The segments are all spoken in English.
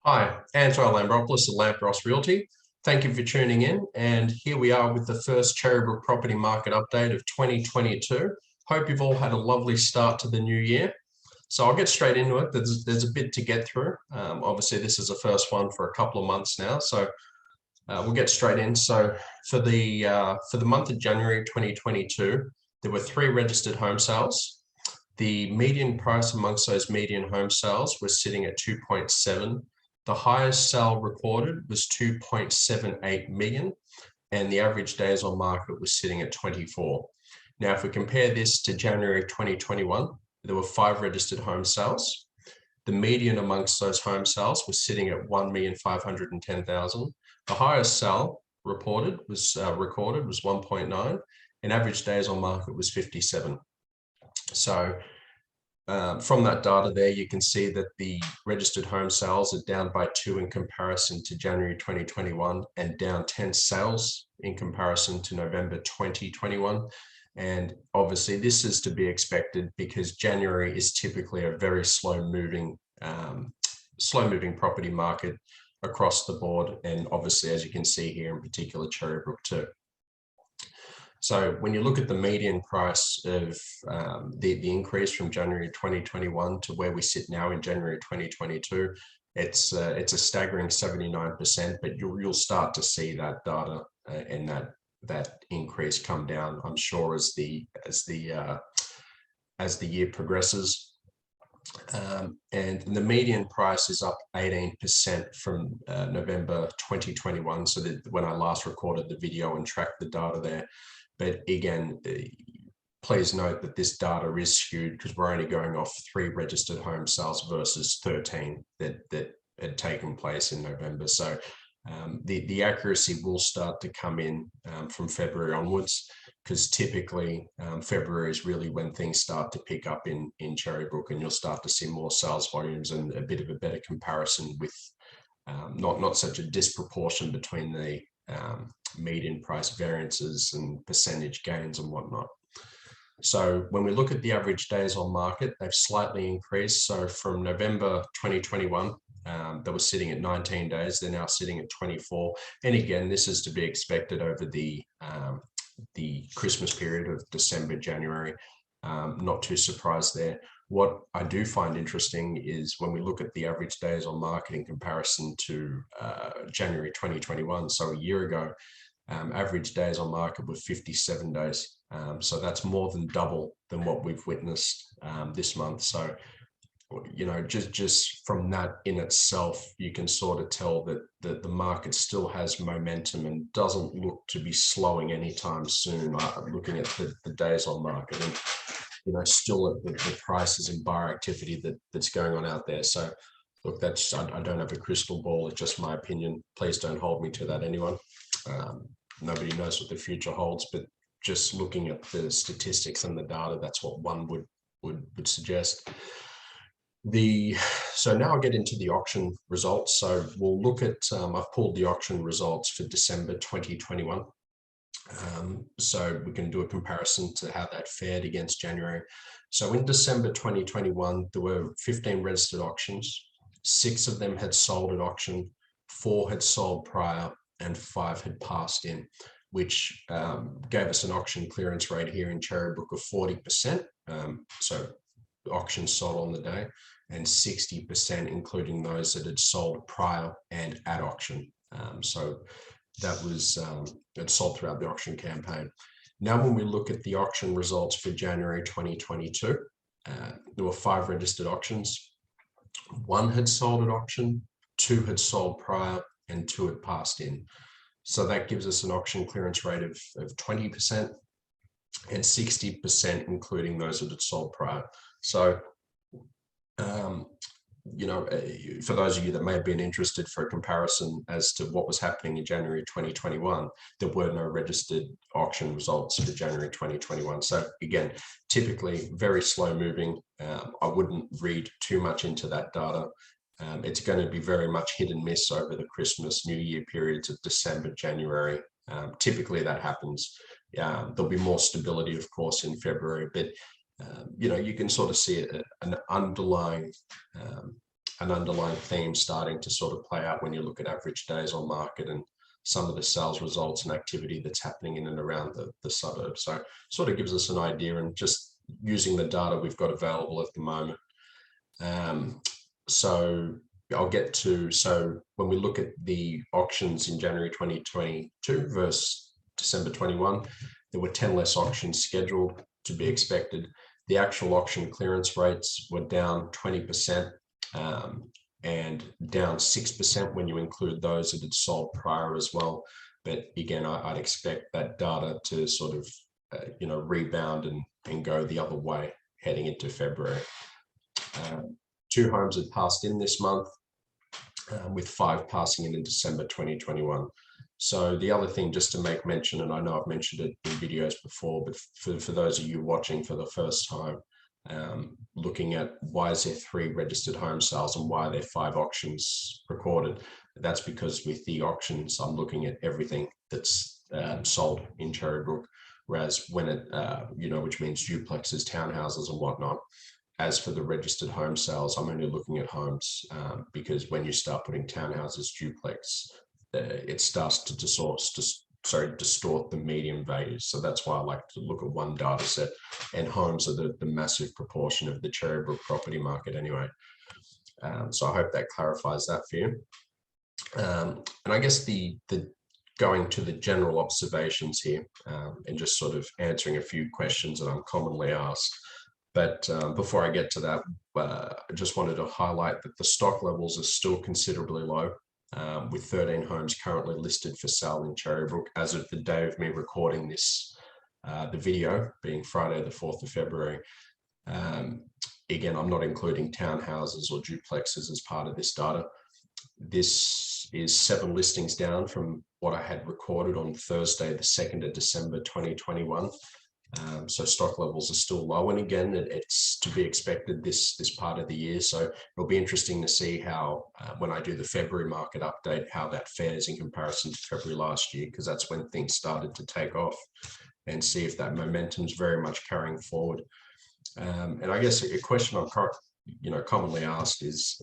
Hi, Angelo Lambropoulos of Lambros Realty. Thank you for tuning in. And here we are with the first Cherrybrook property market update of 2022. Hope you've all had a lovely start to the new year. So I'll get straight into it. There's a bit to get through. Obviously, this is the first one for a couple of months now. So we'll get straight in. So for the month of January 2022, there were 3 registered home sales. The median price amongst those median home sales was sitting at 2.7. The highest sale recorded was 2.78 million, and the average days on market was sitting at 24. Now, if we compare this to January 2021, there were 5 registered home sales. The median amongst those home sales was sitting at 1,510,000. The highest sale recorded was 1.9, and average days on market was 57. So from that data there, you can see that the registered home sales are down by 2 in comparison to January 2021 and down 10 sales in comparison to November 2021. And obviously this is to be expected because January is typically a very slow moving property market across the board. And obviously, as you can see here, in particular, Cherrybrook too. So when you look at the median price of the increase from January 2021 to where we sit now in January 2022, it's a staggering 79%, but you'll start to see that data and that increase come down, I'm sure, as the year progresses. And the median price is up 18% from November 2021. So that when I last recorded the video and tracked the data there. But again, please note that this data is skewed because we're only going off 3 registered home sales versus 13 that had taken place in November. So the accuracy will start to come in from February onwards, because typically February is really when things start to pick up in Cherrybrook, and you'll start to see more sales volumes and a bit of a better comparison with not such a disproportion between the median price variances and percentage gains and whatnot. So when we look at the average days on market, they've slightly increased. So from November 2021, they were sitting at 19 days. They're now sitting at 24. And again, this is to be expected over the Christmas period of December, January. Not too surprised there. What I do find interesting is when we look at the average days on market in comparison to January 2021, so a year ago, average days on market were 57 days. So that's more than double than what we've witnessed this month. So, you know, just from that in itself, you can sort of tell that the market still has momentum and doesn't look to be slowing anytime soon. Looking at the days on market, and you know, still at the prices and buyer activity that's going on out there. So look, that's I don't have a crystal ball. It's just my opinion. Please don't hold me to that, anyone. Nobody knows what the future holds, but just looking at the statistics and the data, that's what one would suggest. So now I'll get into the auction results. So we'll look at, I've pulled the auction results for December 2021. So we can do a comparison to how that fared against January. So in December 2021, there were 15 registered auctions. 6 of them had sold at auction, 4 had sold prior, and 5 had passed in, which gave us an auction clearance rate here in Cherrybrook of 40%. So auctions sold on the day, and 60%, including those that had sold prior and at auction. So that was it sold throughout the auction campaign. Now, when we look at the auction results for January 2022, there were 5 registered auctions. 1 had sold at auction, 2 had sold prior, and 2 had passed in. So that gives us an auction clearance rate of 20% and 60%, including those that had sold prior. So, you know, for those of you that may have been interested for a comparison as to what was happening in January 2021, there were no registered auction results for January 2021. So again, typically very slow moving. I wouldn't read too much into that data. It's going to be very much hit and miss over the Christmas, New Year periods of December, January. Typically that happens. There'll be more stability, of course, in February, but you know, you can sort of see an underlying an underlying theme starting to sort of play out when you look at average days on market and some of the sales results and activity that's happening in and around the suburbs. So sort of gives us an idea, and just using the data we've got available at the moment. So I'll get to, so when we look at the auctions in January 2022 versus December 21, there were 10 less auctions scheduled, to be expected. The actual auction clearance rates were down 20%, and down 6% when you include those that had sold prior as well. But again, I'd expect that data to sort of, rebound and go the other way heading into February. 2 homes had passed in this month, with 5 passing in December 2021. So the other thing, just to make mention, and I know I've mentioned it in videos before, but for those of you watching for the first time, looking at why is there 3 registered home sales and why are there 5 auctions recorded, that's because with the auctions, I'm looking at everything that's sold in Cherrybrook, whereas when it, which means duplexes, townhouses and whatnot. As for the registered home sales, I'm only looking at homes, because when you start putting townhouses, duplex, it starts to distort the median values. So that's why I like to look at one data set, and homes are the massive proportion of the Cherrybrook property market anyway. So I hope that clarifies that for you. And I guess the going to the general observations here, and just sort of answering a few questions that I'm commonly asked. But before I get to that, I just wanted to highlight that the stock levels are still considerably low, with 13 homes currently listed for sale in Cherrybrook as of the day of me recording this, the video being Friday, the 4th of February. Again, I'm not including townhouses or duplexes as part of this data. This is 7 listings down from what I had recorded on Thursday, the 2nd of December, 2021. So stock levels are still low, and again, it's to be expected this part of the year. So it'll be interesting to see how, when I do the February market update, how that fares in comparison to February last year, because that's when things started to take off, and see if that momentum is very much carrying forward. And I guess a question I'm commonly asked is,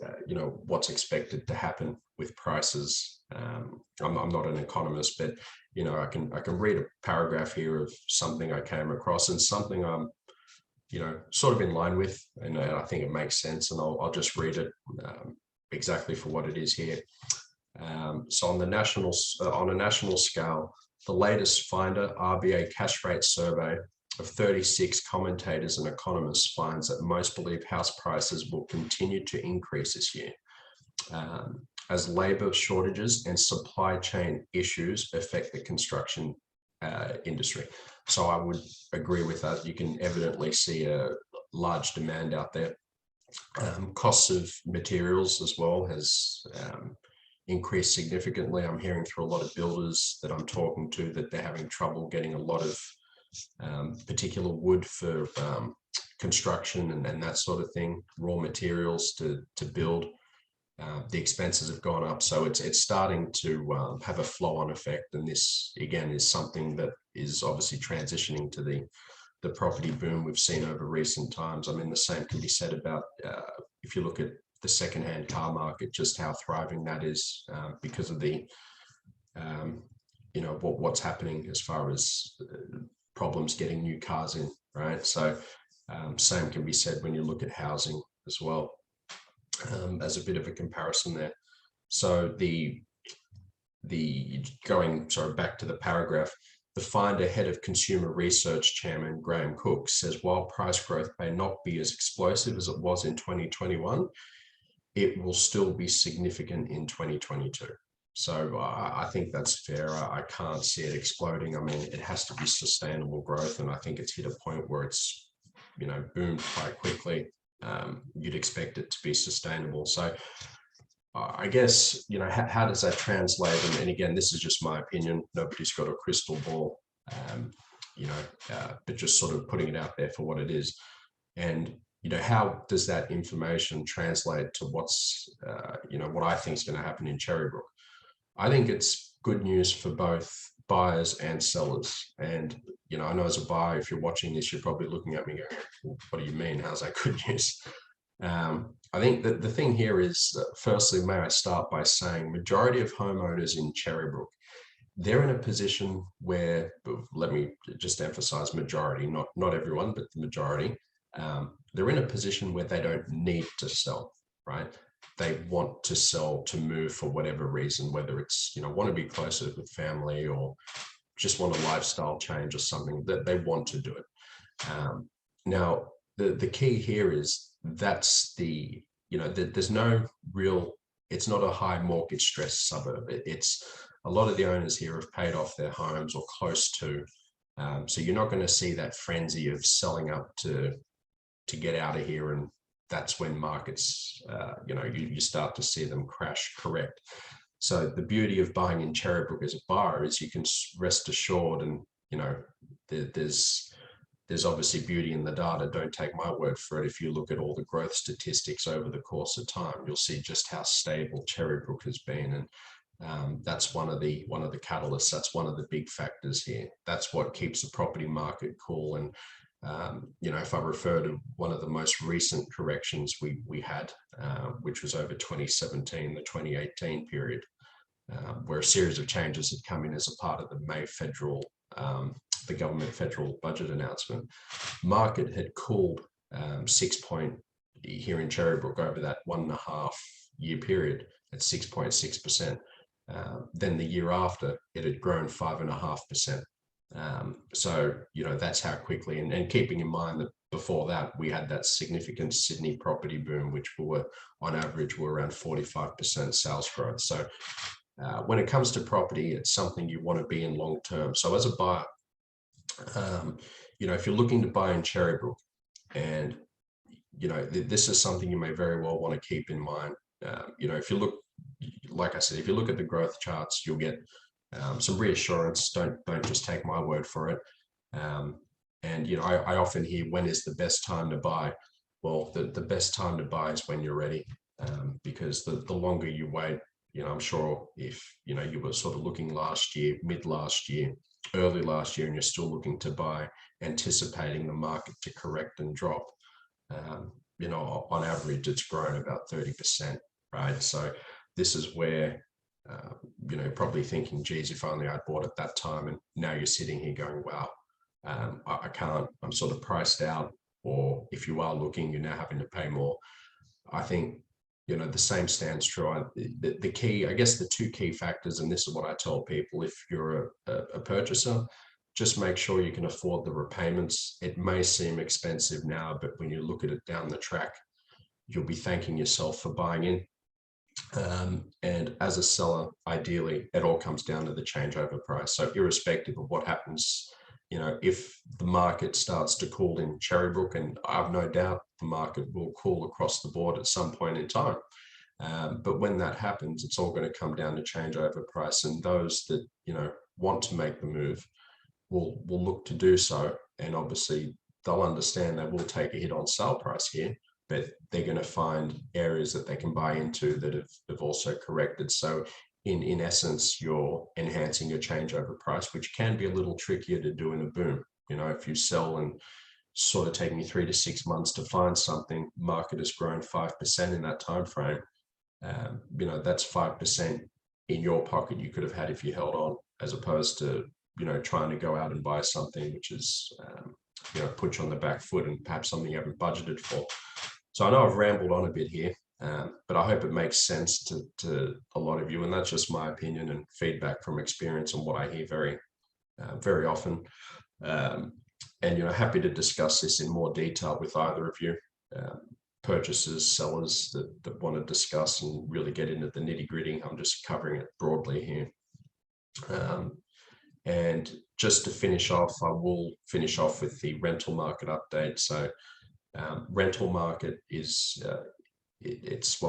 what's expected to happen with prices. I'm not an economist, but I can read a paragraph here of something I came across, and something I'm sort of in line with, and I think it makes sense, and I'll just read it exactly for what it is here. So on a national scale, the latest Finder RBA cash rate survey of 36 commentators and economists finds that most believe house prices will continue to increase this year, as labor shortages and supply chain issues affect the construction industry. So I would agree with that. You can evidently see a large demand out there. Costs of materials as well has increased significantly. I'm hearing through a lot of builders that I'm talking to that they're having trouble getting a lot of particular wood for construction and that sort of thing, raw materials to build. The expenses have gone up, so it's starting to have a flow-on effect, and this again is something that is obviously transitioning to the property boom we've seen over recent times. I mean, the same can be said about if you look at the second-hand car market, just how thriving that is because of the what's happening as far as problems getting new cars in, right? So same can be said when you look at housing as well. As a bit of a comparison there. So back to the paragraph, the Finder head of consumer research chairman Graham Cook says while price growth may not be as explosive as it was in 2021, it will still be significant in 2022. So I think that's fair. I can't see it exploding. I mean, it has to be sustainable growth, and I think it's hit a point where it's boomed quite quickly. You'd expect it to be sustainable. So I guess, how does that translate? And again, this is just my opinion. Nobody's got a crystal ball, but just sort of putting it out there for what it is. And, how does that information translate to what's, what I think is going to happen in Cherrybrook? I think it's good news for both buyers and sellers. And, I know as a buyer, if you're watching this, you're probably looking at me going, well, what do you mean? How's that good news? I think that the thing here is, firstly, may I start by saying majority of homeowners in Cherrybrook, they're in a position where, let me just emphasize majority, not everyone, but the majority, they're in a position where they don't need to sell, right? They want to sell to move for whatever reason, whether it's, want to be closer with family or just want a lifestyle change or something, that they want to do it. Now, the key here is that's there's no real, it's not a high mortgage stress suburb. It's a lot of the owners here have paid off their homes or close to. So you're not going to see that frenzy of selling up to get out of here. And that's when markets, you start to see them crash correct. So the beauty of buying in Cherrybrook as a buyer is you can rest assured, and there's obviously beauty in the data. Don't take my word for it. If you look at all the growth statistics over the course of time, you'll see just how stable Cherrybrook has been. And that's one of the catalysts. That's one of the big factors here. That's what keeps the property market cool. And if I refer to one of the most recent corrections we had, which was over 2017, the 2018 period, where a series of changes had come in as a part of the May the government federal budget announcement, market had cooled 6 point here in Cherrybrook over that 1.5 year period at 6.6%. Then the year after, it had grown 5.5%. So, that's how quickly, and keeping in mind that before that, we had that significant Sydney property boom, which on average, were around 45% sales growth. So when it comes to property, it's something you want to be in long term. So as a buyer, if you're looking to buy in Cherrybrook, and this is something you may very well want to keep in mind. If you look, like I said, if you look at the growth charts, you'll get some reassurance. Don't just take my word for it. I often hear, when is the best time to buy? Well, the best time to buy is when you're ready, because the longer you wait, I'm sure if you were sort of looking last year, mid last year, early last year, and you're still looking to buy, anticipating the market to correct and drop, on average, it's grown about 30%, right? So this is where, probably thinking, geez, if only I bought at that time. And now you're sitting here going, wow, I can't, I'm sort of priced out. Or if you are looking, you're now having to pay more. I think, the same stands true. The key, I guess the two key factors, and this is what I tell people, if you're a purchaser, just make sure you can afford the repayments. It may seem expensive now, but when you look at it down the track, you'll be thanking yourself for buying in. And as a seller, ideally, it all comes down to the changeover price. So irrespective of what happens, if the market starts to cool in Cherrybrook, and I've no doubt the market will cool across the board at some point in time. But when that happens, it's all going to come down to changeover price. And those that, want to make the move will look to do so. And obviously they'll understand they will take a hit on sale price here, but they're going to find areas that they can buy into that have also corrected. So in essence, you're enhancing your changeover price, which can be a little trickier to do in a boom. If you sell and sort of taking you 3 to 6 months to find something, market has grown 5% in that time frame. That's 5% in your pocket you could have had if you held on, as opposed to trying to go out and buy something which is put you on the back foot and perhaps something you haven't budgeted for. So I know I've rambled on a bit here, but I hope it makes sense to a lot of you, and that's just my opinion and feedback from experience and what I hear very often. And happy to discuss this in more detail with either of you, purchasers, sellers that want to discuss and really get into the nitty gritty. I'm just covering it broadly here. And just to finish off, I will finish off with the rental market update. So rental market is it's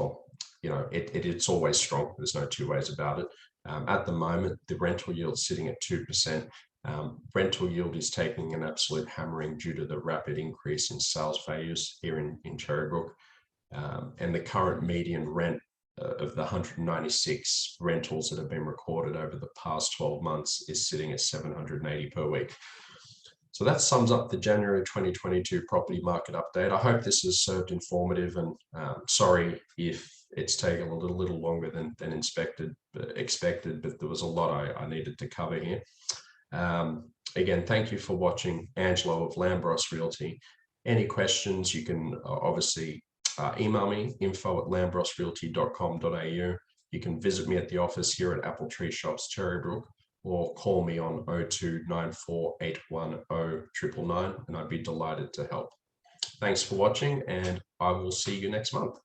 always strong. There's no two ways about it. At the moment, the rental yield is sitting at 2%. Rental yield is taking an absolute hammering due to the rapid increase in sales values here in Cherrybrook. And the current median rent of the 196 rentals that have been recorded over the past 12 months is sitting at $780 per week. So that sums up the January 2022 property market update. I hope this has served informative, and sorry if it's taken a little longer than expected, but there was a lot I needed to cover here. Again, thank you for watching. Angelo of Lambros Realty. Any questions, you can obviously email me, info@lambrosrealty.com.au. You can visit me at the office here at Apple Tree Shops, Cherrybrook, or call me on 0294810999, and I'd be delighted to help. Thanks for watching, and I will see you next month.